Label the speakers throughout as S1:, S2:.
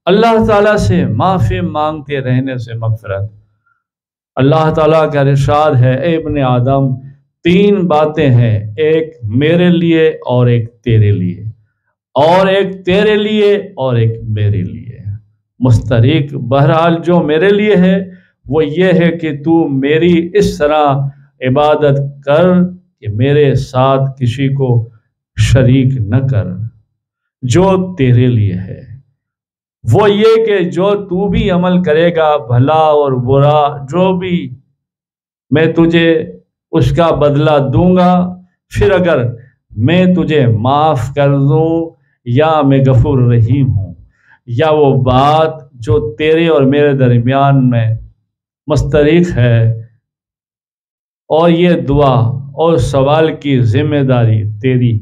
S1: اللہ تعالیٰ سے معافی مانگتے رہنے سے مغفرت۔ اللہ تعالیٰ کا ارشاد ہے، اے ابن آدم، تین باتیں ہیں، ایک میرے لیے اور ایک تیرے لیے، اور ایک تیرے لیے اور ایک میرے لیے مستریک۔ بہرحال جو میرے لیے ہے وہ یہ ہے کہ تو میری اس طرح عبادت کر کہ میرے ساتھ کسی کو شریک نہ کر۔ جو تیرے لیے ہے وہ یہ کہ جو تو بھی عمل کرے گا، بھلا اور برا جو بھی، میں تجھے اس کا بدلہ دوں گا۔ پھر اگر میں تجھے معاف کر دوں یا میں غفور رحیم ہوں، یا وہ بات جو تیرے اور میرے درمیان میں مشترک ہے، اور یہ دعا اور سوال کی ذمہ داری تیری،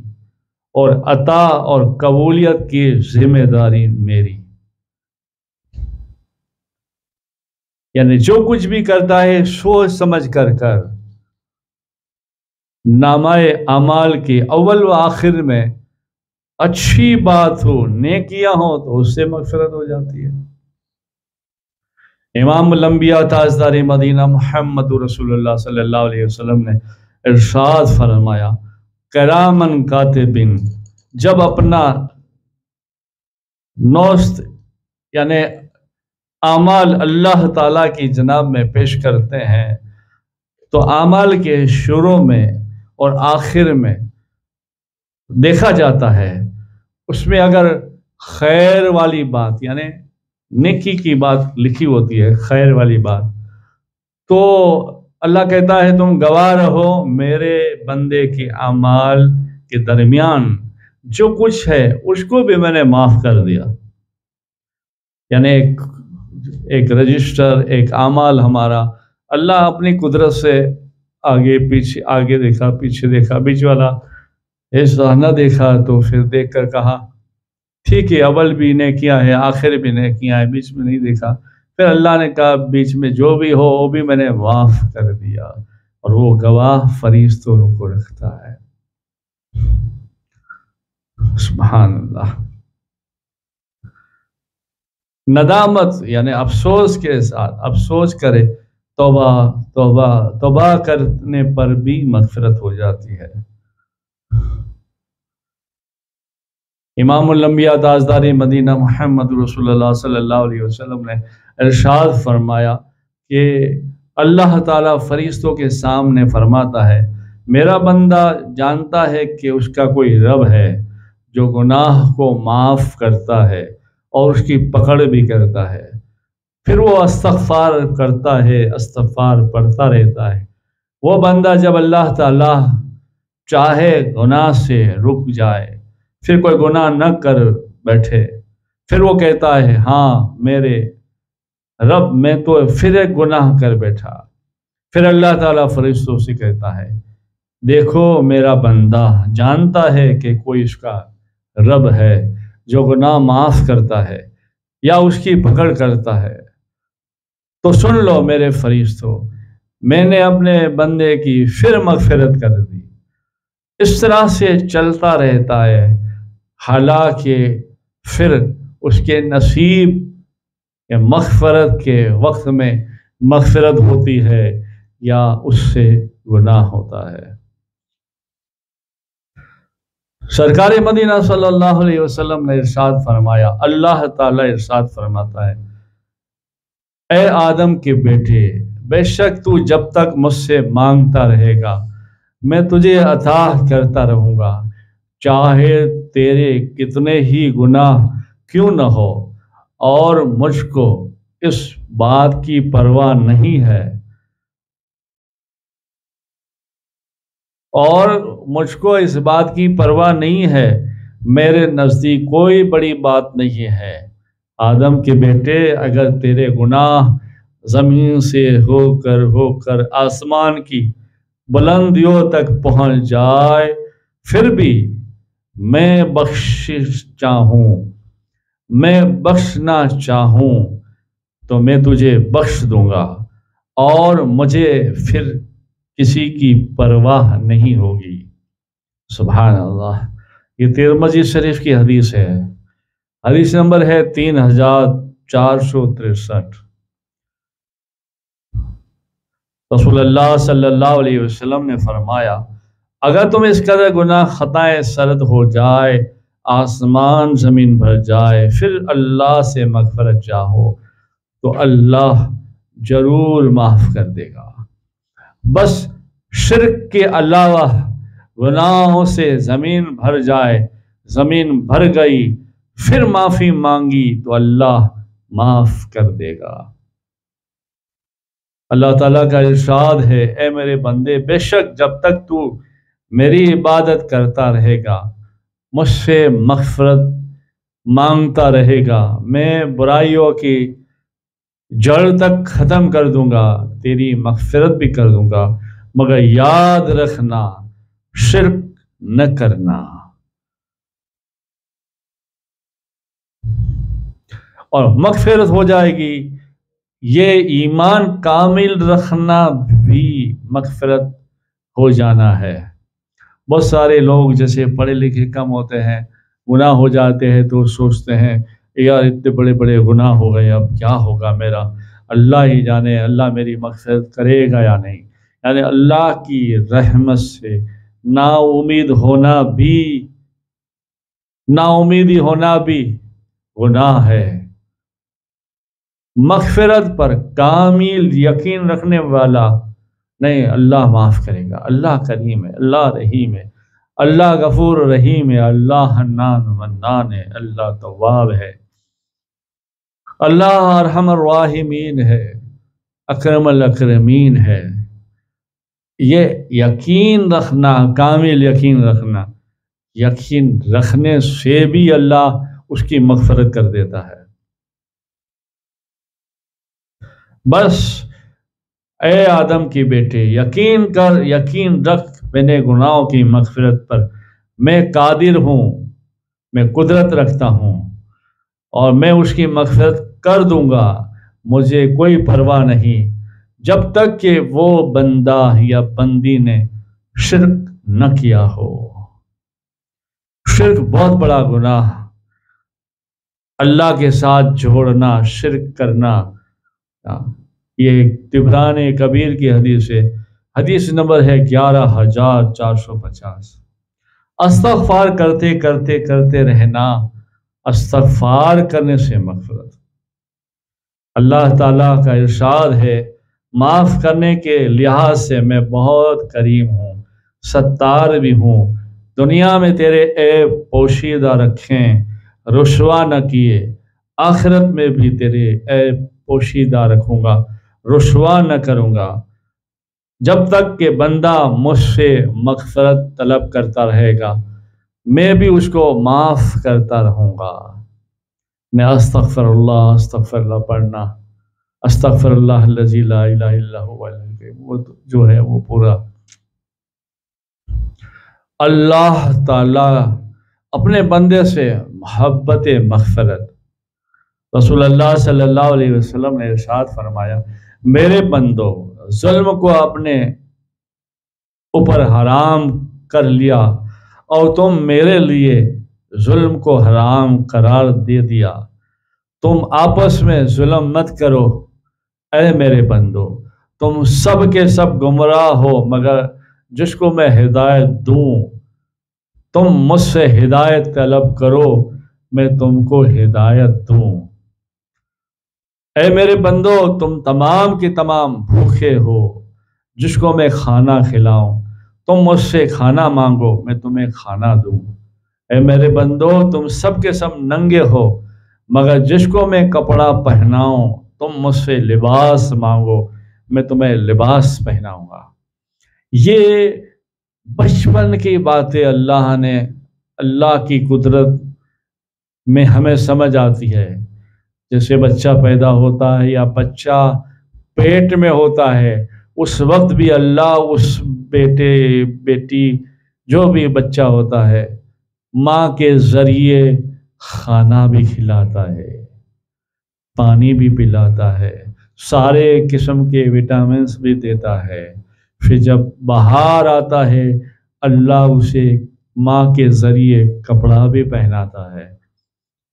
S1: اور عطا اور قبولیت کی ذمہ داری میری۔ یعنی جو کچھ بھی کرتا ہے سوچ سمجھ کر کر۔ نامہ اعمال کے اول و آخر میں اچھی بات ہو، نیکیاں ہوں تو اس سے مغفرت ہو جاتی ہے۔ امام الانبیاء تاجدار مدینہ محمد رسول اللہ صلی اللہ علیہ وسلم نے ارشاد فرمایا، کرامن کاتبین، جب اپنا نوست یعنی اعمال اللہ تعالیٰ کی جناب میں پیش کرتے ہیں تو اعمال کے شروع میں اور آخر میں دیکھا جاتا ہے، اس میں اگر خیر والی بات یعنی نیکی کی بات لکھی ہوتی ہے، خیر والی بات، تو اللہ کہتا ہے تم گواہ رہو میرے بندے کے اعمال کے درمیان جو کچھ ہے اس کو بھی میں نے معاف کر دیا۔ یعنی ایک رجسٹر، ایک اعمال ہمارا اللہ اپنی قدرت سے آگے پیچھے، آگے دیکھا پیچھے دیکھا، بیچ والا ایسا نہ دیکھا، تو پھر دیکھ کر کہا ٹھیک ہے اول بھی نیکیاں ہے آخر بھی نیکیاں ہے، بیچ میں نہیں دیکھا۔ پھر اللہ نے کہا بیچ میں جو بھی ہو وہ بھی میں نے معاف کر دیا، اور وہ گواہ فرشتوں کو رکھتا ہے۔ سبحان اللہ۔ ندامت یعنی افسوس کے ساتھ افسوس کرے، توبہ توبہ توبہ کرنے پر بھی مغفرت ہو جاتی ہے۔ امام الانبیاء تاجدار مدینہ محمد رسول اللہ صلی اللہ علیہ وسلم نے ارشاد فرمایا کہ اللہ تعالیٰ فرشتوں کے سامنے فرماتا ہے، میرا بندہ جانتا ہے کہ اس کا کوئی رب ہے جو گناہ کو معاف کرتا ہے اور اس کی پکڑ بھی کرتا ہے۔ پھر وہ استغفار کرتا ہے، استغفار پڑھتا رہتا ہے۔ وہ بندہ جب اللہ تعالیٰ چاہے گناہ سے رک جائے، پھر کوئی گناہ نہ کر بیٹھے، پھر وہ کہتا ہے ہاں میرے رب میں تو پھر ایک گناہ کر بیٹھا، پھر اللہ تعالیٰ فرشتوں سے کہتا ہے دیکھو میرا بندہ جانتا ہے کہ کوئی اس کا رب ہے جو گناہ معاف کرتا ہے یا اس کی پکڑ کرتا ہے، تو سن لو میرے فرشتوں، میں نے اپنے بندے کی پھر مغفرت کر دی۔ اس طرح سے چلتا رہتا ہے، حالانکہ پھر اس کے نصیب یا مغفرت کے وقت میں مغفرت ہوتی ہے یا اس سے گناہ ہوتا ہے۔ سرکار مدینہ صلی اللہ علیہ وسلم نے ارشاد فرمایا، اللہ تعالیٰ ارشاد فرماتا ہے، اے آدم کے بیٹے، بے شک تو جب تک مجھ سے مانگتا رہے گا میں تجھے عطا کرتا رہوں گا، چاہے تیرے کتنے ہی گناہ کیوں نہ ہو، اور مجھ کو اس بات کی پرواہ نہیں ہے، اور مجھ کو اس بات کی پرواہ نہیں ہے، میرے نزدیک کوئی بڑی بات نہیں ہے۔ آدم کے بیٹے، اگر تیرے گناہ زمین سے ہو کر آسمان کی بلندیوں تک پہنچ جائے، پھر بھی میں بخشنا چاہوں تو میں تجھے بخش دوں گا، اور مجھے پھر کسی کی پرواہ نہیں ہوگی۔ سبحان اللہ۔ یہ ترمذی شریف کی حدیث ہے۔ حدیث نمبر ہے 3463۔ رسول اللہ صلی اللہ علیہ وسلم نے فرمایا اگر تم اس قدر گناہ خطائیں سرد ہو جائے، آسمان زمین بھر جائے، پھر اللہ سے مغفرت چاہو تو اللہ ضرور معاف کر دے گا۔ بس شرک کے علاوہ گناہوں سے زمین بھر جائے، زمین بھر گئی، پھر معافی مانگی تو اللہ معاف کر دے گا۔ اللہ تعالیٰ کا ارشاد ہے، اے میرے بندے، بے شک جب تک تو میری عبادت کرتا رہے گا، مجھ سے مغفرت مانگتا رہے گا، میں برائیوں کی جڑ تک ختم کر دوں گا، تیری مغفرت بھی کر دوں گا، مگر یاد رکھنا شرک نہ کرنا۔ اور مغفرت ہو جائے گی، یہ ایمان کامل رکھنا بھی مغفرت ہو جانا ہے۔ بہت سارے لوگ جیسے پڑھے لکھے کم ہوتے ہیں، گناہ ہو جاتے ہیں تو سوچتے ہیں یار اتنے بڑے بڑے گناہ ہو گئے، اب کیا ہوگا میرا، اللہ ہی جانے اللہ میری مغفرت کرے گا یا نہیں۔ یعنی اللہ کی رحمت سے نا امیدی ہونا بھی گناہ ہے۔ مغفرت پر کامل یقین رکھنے والا نہیں، اللہ معاف کرے گا، اللہ کریم ہے، اللہ رحیم ہے، اللہ غفور رحیم ہے، اللہ حنان منان ہے، اللہ تواب ہے، اللہ ارحم الراحمین ہے، اکرم الاکرمین ہے۔ یہ یقین رکھنا، کامل یقین رکھنا، یقین رکھنے سے بھی اللہ اس کی مغفرت کر دیتا ہے۔ بس اے آدم کی بیٹے، یقین کر، یقین رکھ میرے گناہوں کی مغفرت پر، میں قادر ہوں، میں قدرت رکھتا ہوں اور میں اس کی مغفرت کر دوں گا، مجھے کوئی پرواہ نہیں، جب تک کہ وہ بندہ یا بندی نے شرک نہ کیا ہو۔ شرک بہت بڑا گناہ، اللہ کے ساتھ جوڑنا، شرک کرنا۔ یہ طبرانی کبیر کی حدیث ہے، حدیث نمبر ہے 11450۔ استغفار کرتے کرتے کرتے رہنا، استغفار کرنے سے مغفرت۔ اللہ تعالیٰ کا ارشاد ہے، معاف کرنے کے لحاظ سے میں بہت کریم ہوں، ستار بھی ہوں، دنیا میں تیرے عیب پوشیدہ رکھیں، رسوا نہ کیے، آخرت میں بھی تیرے عیب پوشیدہ رکھوں گا، رسوا نہ کروں گا۔ جب تک کہ بندہ مجھ سے مغفرت طلب کرتا رہے گا، میں بھی اس کو معاف کرتا رہوں گا۔ میں استغفر اللہ پڑھنا، استغفر اللہ الذی لا الہ الا هو، وہ جو ہے وہ پورا۔ اللہ تعالیٰ اپنے بندے سے محبت مغفرت، رسول اللہ صلی اللہ علیہ وسلم نے ارشاد فرمایا، میرے بندو، ظلم کو اپنے اوپر حرام کر لیا اور تم میرے لیے ظلم کو حرام قرار دے دیا، تم آپس میں ظلم مت کرو، اے میرے بندو، تم سب کے سب گمراہ ہو مگر جس کو میں ہدایت دوں، تم مجھ سے ہدایت طلب کرو، میں تم کو ہدایت دوں۔ اے میرے بندو، تم تمام کے تمام بھوکے ہو، جس کو میں کھانا کھلاؤں، تم مجھ سے کھانا مانگو، میں تمہیں کھانا دوں۔ اے میرے بندو، تم سب کے سب ننگے ہو مگر جس کو میں کپڑا پہناؤں، تم مجھ سے لباس مانگو، میں تمہیں لباس پہناؤں گا۔ یہ بچپن کی باتیں اللہ کی قدرت میں ہمیں سمجھ آتی ہے۔ جیسے بچہ پیدا ہوتا ہے یا بچہ پیٹ میں ہوتا ہے، اس وقت بھی اللہ اس بیٹے بیٹی جو بھی بچہ ہوتا ہے، ماں کے ذریعے کھانا بھی کھلاتا ہے، پانی بھی پلاتا ہے، سارے قسم کے وٹامنس بھی دیتا ہے۔ پھر جب باہر آتا ہے، اللہ اسے ماں کے ذریعے کپڑا بھی پہناتا ہے۔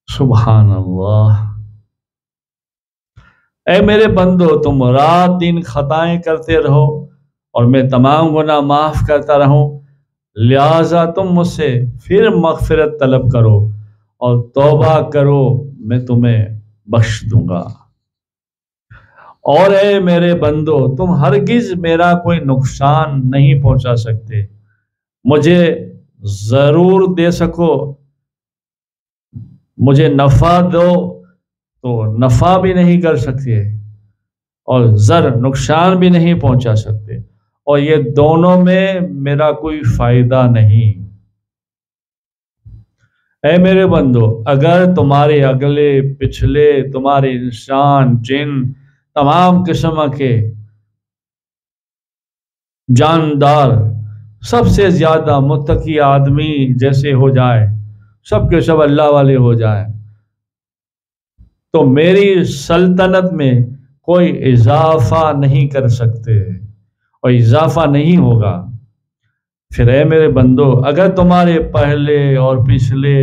S1: سبحان اللہ۔ اے میرے بندو، تم رات دن خطائیں کرتے رہو اور میں تمام گناہ معاف کرتا رہوں، لہذا تم مجھ سے پھر مغفرت طلب کرو اور توبہ کرو، میں تمہیں بخش دوں گا۔ اور اے میرے بندو، تم ہرگز میرا کوئی نقصان نہیں پہنچا سکتے، مجھے ضرور دے سکو، مجھے نفع دو تو نفع بھی نہیں کر سکتے اور نقصان بھی نہیں پہنچا سکتے، اور یہ دونوں میں میرا کوئی فائدہ نہیں۔ اے میرے بندو، اگر تمہارے اگلے پچھلے، تمہارے انسان، جن، تمام قسم کے جاندار سب سے زیادہ متقی آدمی جیسے ہو جائے، سب کے سب اللہ والے ہو جائیں، تو میری سلطنت میں کوئی اضافہ نہیں کر سکتے اور اضافہ نہیں ہوگا۔ پھر اے میرے بندو، اگر تمہارے پہلے اور پچھلے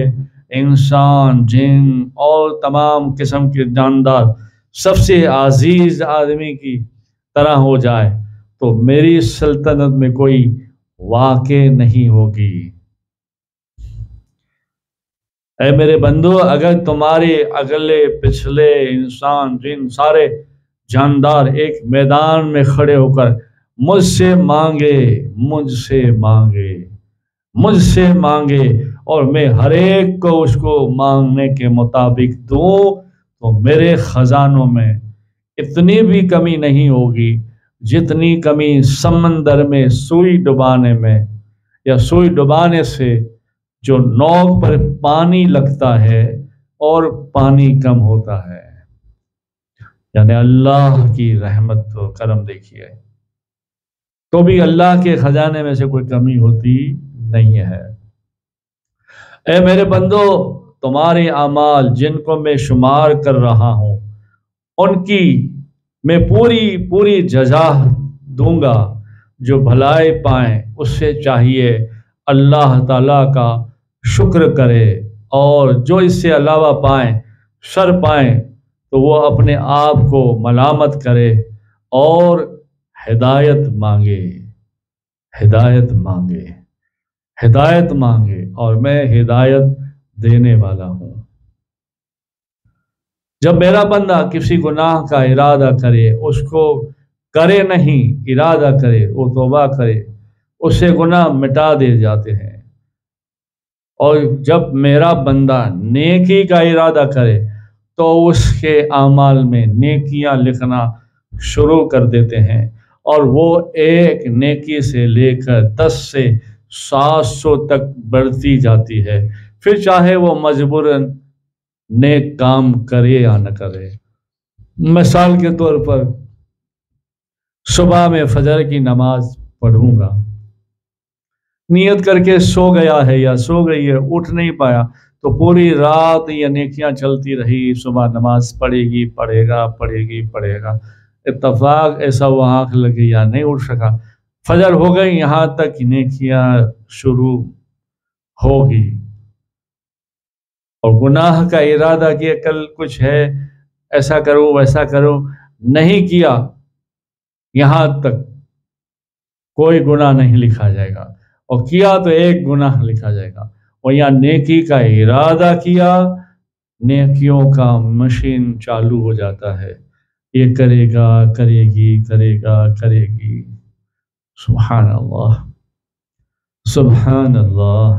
S1: انسان، جن اور تمام قسم کے جاندار سب سے عزیز آدمی کی طرح ہو جائے تو میری سلطنت میں کوئی واقع نہیں ہوگی۔ اے میرے بندو، اگر تمہارے اگلے پچھلے انسان، جن، سارے جاندار ایک میدان میں کھڑے ہو کر مجھ سے مانگے اور میں ہر ایک کو اس کو مانگنے کے مطابق دوں، تو میرے خزانوں میں اتنی بھی کمی نہیں ہوگی جتنی کمی سمندر میں سوئی ڈبانے میں، یا سوئی ڈبانے سے جو نوک پر پانی لگتا ہے اور پانی کم ہوتا ہے۔ یعنی اللہ کی رحمت و کرم دیکھیے، تو بھی اللہ کے خزانے میں سے کوئی کمی ہوتی نہیں ہے۔ اے میرے بندو، تمہارے اعمال جن کو میں شمار کر رہا ہوں، ان کی میں پوری جزا دوں گا۔ جو بھلائی پائیں اس سے چاہیے اللہ تعالیٰ کا شکر کرے، اور جو اس سے علاوہ پائیں، شر پائیں، تو وہ اپنے آپ کو ملامت کرے اور ہدایت مانگے اور میں ہدایت دینے والا ہوں۔ جب میرا بندہ کسی گناہ کا ارادہ کرے، اس کو کرے نہیں، ارادہ کرے، وہ توبہ کرے، اس سے گناہ مٹا دیے جاتے ہیں۔ اور جب میرا بندہ نیکی کا ارادہ کرے تو اس کے اعمال میں نیکیاں لکھنا شروع کر دیتے ہیں، اور وہ ایک نیکی سے لے کر 10 سے 700 تک بڑھتی جاتی ہے، پھر چاہے وہ مجبوراً نیک کام کرے یا نہ کرے۔ مثال کے طور پر صبح میں فجر کی نماز پڑھوں گا، نیت کر کے سو گیا ہے یا سو گئی ہے، اٹھ نہیں پایا، تو پوری رات یہ نیکیاں چلتی رہی، صبح نماز پڑھے گا، اتفاق ایسا وہ آنکھ لگی یا نہیں اٹھ سکا، فجر ہو گئی، یہاں تک نیکیاں شروع ہوگی، اور گناہ کا ارادہ کیا کل کچھ ہے، ایسا کروں ویسا کروں، نہیں کیا، یہاں تک کوئی گناہ نہیں لکھا جائے گا، اور کیا تو ایک گناہ لکھا جائے گا۔ اور یہاں نیکی کا ارادہ کیا، نیکیوں کا مشین چالو ہو جاتا ہے، یہ کرے گی۔ سبحان اللہ، سبحان اللہ،